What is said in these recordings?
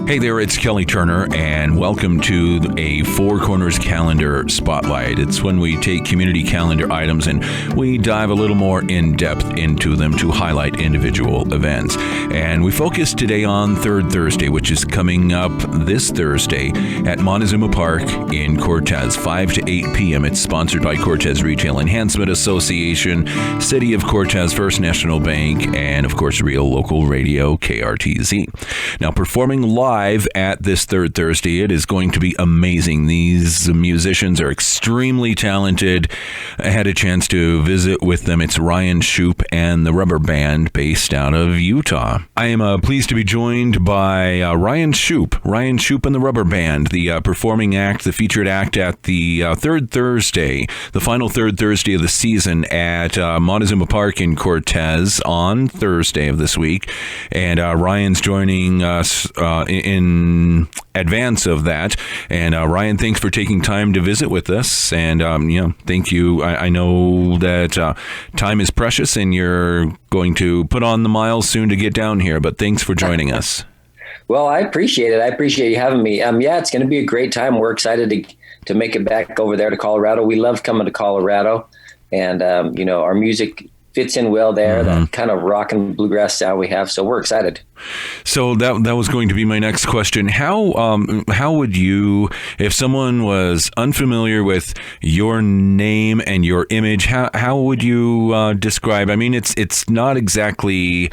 Hey there, it's Kelly Turner, and welcome to a Four Corners Calendar Spotlight. It's when we take community calendar items and we dive a little more in depth into them to highlight individual events. And we focus today on Third Thursday, which is coming up this Thursday at Montezuma Park in Cortez, 5 to 8 p.m. It's sponsored by Cortez Retail Enhancement Association, City of Cortez, First National Bank, and of course, Real Local Radio, KRTZ. Now, performing live at this Third Thursday, it is going to be amazing. These musicians are extremely talented. I had a chance to visit with them. It's Ryan Shupe and the Rubber Band based out of Utah. I am pleased to be joined by Ryan Shupe and the Rubber Band, the performing act, the featured act at the Third Thursday, the final Third Thursday of the season at Montezuma Park in Cortez on Thursday of this week. And Ryan's joining us in advance of that. And Ryan, thanks for taking time to visit with us. And thank you. I know that time is precious and you're going to put on the miles soon to get down here, but thanks for joining us. Well, I appreciate it. I appreciate you having me. It's going to be a great time. We're excited to make it back over there to Colorado. We love coming to Colorado, and our music fits in well there, that kind of rock and bluegrass sound we have. So we're excited. So that was going to be my next question. How would you, if someone was unfamiliar with your name and your image, how would you describe? I mean, it's not exactly,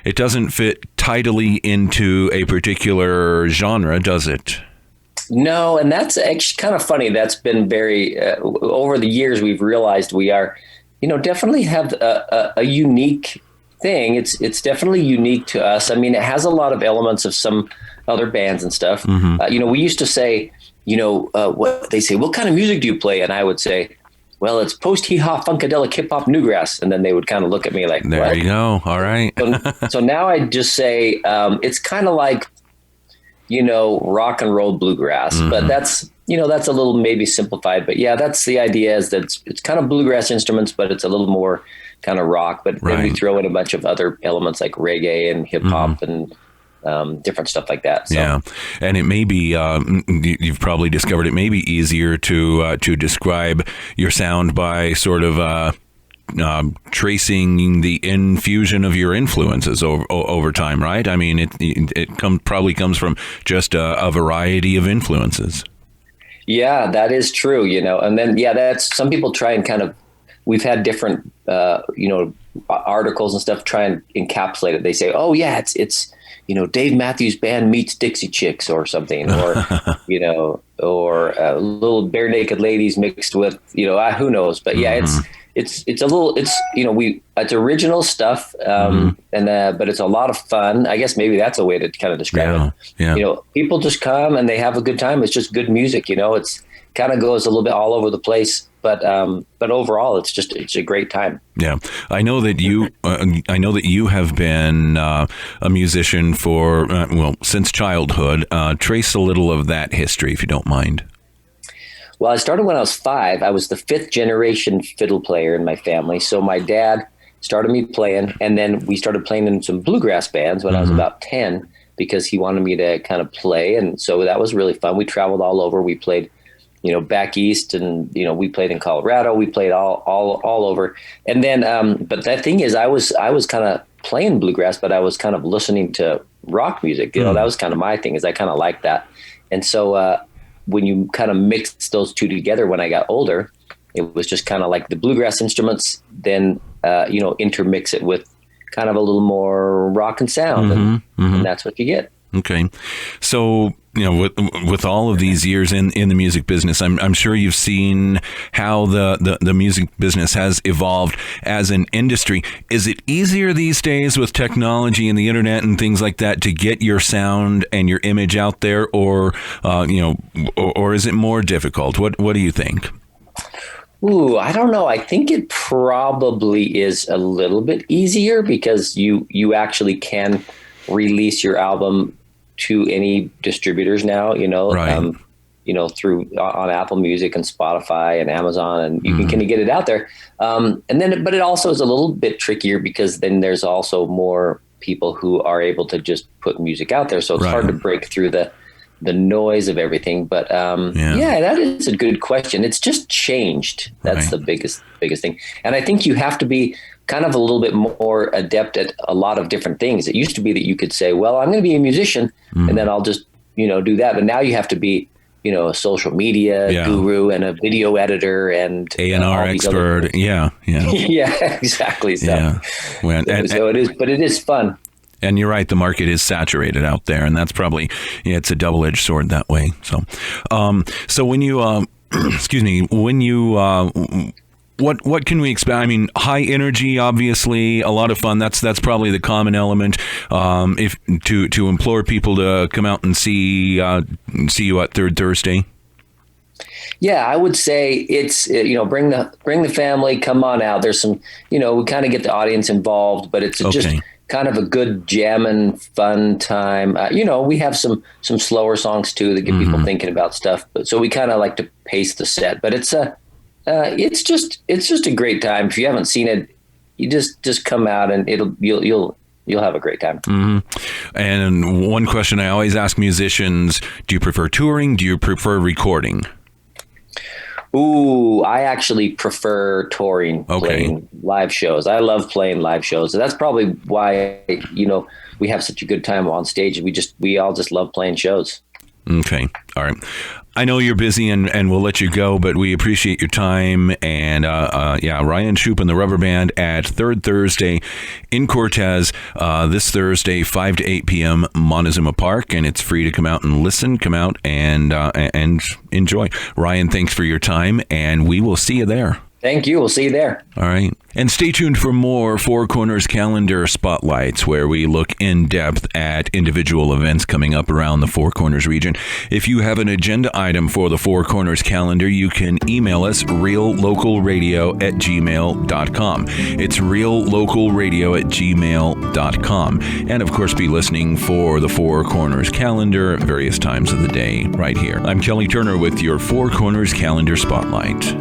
it doesn't fit tidily into a particular genre, does it? No, and that's actually kind of funny. That's been very, over the years, we've realized we are, definitely have a unique thing. It's definitely unique to us. I mean, it has a lot of elements of some other bands and stuff. We used to say, what they say, what kind of music do you play? And I would say, well, it's post-hee-haw, funkadelic, hip-hop, newgrass. And then they would kind of look at me like, there what? You go. All right. So now I just say, it's kind of like, rock and roll bluegrass, but that's a little maybe simplified, but yeah, that's the idea, is that it's kind of bluegrass instruments, but it's a little more kind of rock, but then we throw in a bunch of other elements like reggae and hip hop and different stuff like that. So. Yeah. And it may be, you've probably discovered it may be easier to describe your sound by sort of, tracing the infusion of your influences over time, right? I mean, it probably comes from just a variety of influences. Yeah, that is true, and then, that's, some people try and we've had different, articles and stuff try and encapsulate it. They say, oh yeah, it's Dave Matthews Band meets Dixie Chicks or something, or, or little bare naked ladies mixed with, who knows, but yeah, it's a little, it's original stuff. But it's a lot of fun. I guess maybe that's a way to kind of describe it. Yeah. People just come and they have a good time. It's just good music, it's kind of goes a little bit all over the place, but overall it's a great time. Yeah. I know that you have been a musician for, since childhood. Trace a little of that history, if you don't mind. Well, I started when I was 5. I was the 5th generation fiddle player in my family. So my dad started me playing, and then we started playing in some bluegrass bands when I was about 10, because he wanted me to kind of play. And so that was really fun. We traveled all over. We played, back east, and, we played in Colorado. We played all over. And then, but the thing is, I was kind of playing bluegrass, but I was kind of listening to rock music. That was kind of my thing, is I kind of liked that. And so, when you kind of mix those two together, when I got older, it was just kind of like the bluegrass instruments, then, intermix it with kind of a little more rock and sound. And that's what you get. Okay. So, with all of these years in the music business, I'm sure you've seen how the music business has evolved as an industry. Is it easier these days with technology and the internet and things like that to get your sound and your image out there, or is it more difficult? What do you think? Ooh, I don't know. I think it probably is a little bit easier, because you actually can release your album to any distributors now, right. Through on Apple Music and Spotify and Amazon, and you can kind of get it out there. But it also is a little bit trickier, because then there's also more people who are able to just put music out there. So it's hard to break through the noise of everything. But that is a good question. It's just changed. That's the biggest thing. And I think you have to be kind of a little bit more adept at a lot of different things. It used to be that you could say, well, I'm going to be a musician and then I'll just, do that. But now you have to be, a social media guru and a video editor and A&R expert. Yeah. Exactly. So, so it is, but it is fun. And you're right, the market is saturated out there, and that's probably, it's a double-edged sword that way. So, so when you, excuse me, what can we expect? I mean, high energy, obviously, a lot of fun. That's probably the common element. If to implore people to come out and see you at Third Thursday. Yeah, I would say it's bring the family, come on out. There's some we kind of get the audience involved, but it's just kind of a good jamming, fun time. We have some slower songs too that get people thinking about stuff. But so we kind of like to pace the set. But it's just a great time. If you haven't seen it, you just come out and you'll have a great time. Mm-hmm. And one question I always ask musicians: do you prefer touring? Do you prefer recording? Ooh, I actually prefer touring, playing live shows. I love playing live shows. So that's probably why, we have such a good time on stage. We all just love playing shows. Okay. All right. I know you're busy and we'll let you go, but we appreciate your time. And Ryan Shupe and the Rubber Band at Third Thursday in Cortez this Thursday, 5 to 8 p.m. Montezuma Park, and it's free to come out and listen. Come out and enjoy. Ryan, thanks for your time, and we will see you there. Thank you. We'll see you there. All right. And stay tuned for more Four Corners Calendar Spotlights, where we look in depth at individual events coming up around the Four Corners region. If you have an agenda item for the Four Corners Calendar, you can email us reallocalradio@gmail.com. It's reallocalradio@gmail.com. And of course, be listening for the Four Corners Calendar at various times of the day right here. I'm Kelly Turner with your Four Corners Calendar Spotlight.